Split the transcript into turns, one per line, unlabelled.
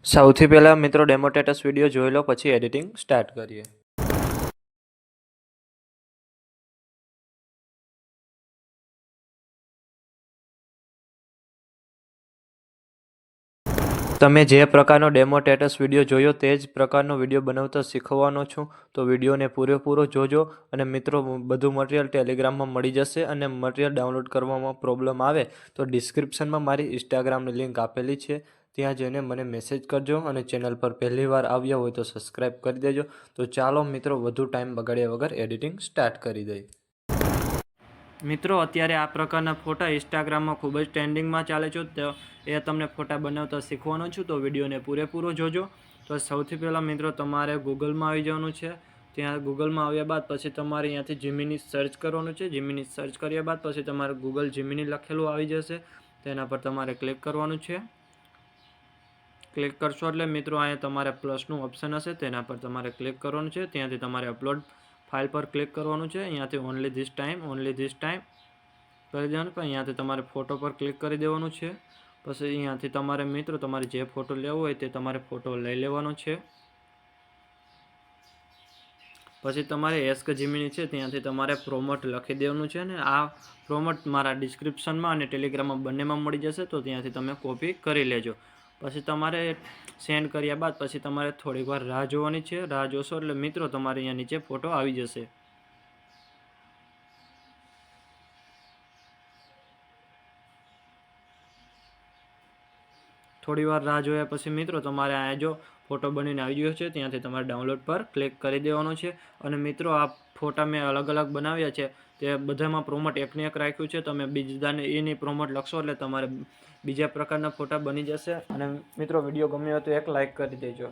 સૌથી પહેલાં મિત્રો ડેમો સ્ટેટસ વિડીયો જોઈ લો, પછી એડિટિંગ સ્ટાર્ટ કરીએ. તમે જે પ્રકારનો ડેમો સ્ટેટસ વિડીયો જોયો તે જ પ્રકારનો વિડીયો બનાવતા શીખવાનો છું, તો વિડીયોને પૂરેપૂરો જોજો. અને મિત્રો, બધું મટીરિયલ ટેલિગ્રામમાં મળી જશે. અને મટીરિયલ ડાઉનલોડ કરવામાં પ્રોબ્લેમ આવે તો ડિસ્ક્રિપ્શનમાં મારી ઇન્સ્ટાગ્રામની લિંક આપેલી છે, ત્યાં જઈને મને મેસેજ કરજો. અને ચેનલ પર પહેલીવાર આવ્યા હોય તો સબસ્ક્રાઈબ કરી દેજો. તો ચાલો મિત્રો, વધુ ટાઈમ બગાડ્યા વગર એડિટિંગ સ્ટાર્ટ કરી દઈએ. મિત્રો, અત્યારે આ પ્રકારના ફોટા ઇન્સ્ટાગ્રામમાં ખૂબ જ ટ્રેન્ડિંગમાં ચાલે છે, તો એ તમને ફોટા બનાવતા શીખવાનો છું, તો વિડીયોને પૂરેપૂરો જોજો. તો સૌથી પહેલાં મિત્રો, તમારે ગૂગલમાં આવી જવાનું છે. ત્યાં ગૂગલમાં આવ્યા બાદ પછી તમારે અહીંયાથી જીમિની સર્ચ કરવાનું છે. જીમિની સર્ચ કર્યા બાદ પછી તમારે ગૂગલ જીમિની લખેલું આવી જશે, તેના પર તમારે ક્લિક કરવાનું છે. ક્લિક કરશો એટલે મિત્રો અહીંયા તમારે પ્લસનું ઓપ્શન હશે, તેના પર તમારે ક્લિક કરવાનું છે. ત્યાંથી તમારે અપલોડ ફાઇલ પર ક્લિક કરવાનું છે. અહીંયાથી ઓનલી ધીસ ટાઈમ કરી દેવાનું. પણ અહીંયાથી તમારે ફોટો પર ક્લિક કરી દેવાનું છે. પછી અહીંયાથી તમારે મિત્રો તમારે જે ફોટો લેવો હોય તે તમારે ફોટો લઈ લેવાનો છે. પછી તમારે એસ્ક જીમિની છે ત્યાંથી તમારે પ્રોમોટ લખી દેવાનું છે. ને આ પ્રોમોટ મારા ડિસ્ક્રિપ્શનમાં અને ટેલિગ્રામમાં બંનેમાં મળી જશે, તો ત્યાંથી તમે કોપી કરી લેજો. પછી તમારે સેન્ડ કર્યા બાદ પછી તમારે થોડીક વાર રાહ જોવાની છે. રાહ જોશો એટલે મિત્રો તમારે અહીંયા નીચે ફોટો આવી જશે. થોડી વાર રાહ જોયા પછી મિત્રો તમારે અહીંયા જો ફોટો બનીને આવી ગયો છે, ત્યાંથી તમારે ડાઉનલોડ પર ક્લિક કરી દેવાનો છે. અને મિત્રો, આ ફોટા મેં અલગ અલગ બનાવ્યા છે, તે બધામાં પ્રોમોટ એકને એક રાખ્યું છે. તમે બીજાને એની પ્રોમોટ લખશો એટલે તમારે બીજા પ્રકારના ફોટા બની જશે. અને મિત્રો, વિડીયો ગમ્યો હોય તો એક લાઇક કરી દેજો.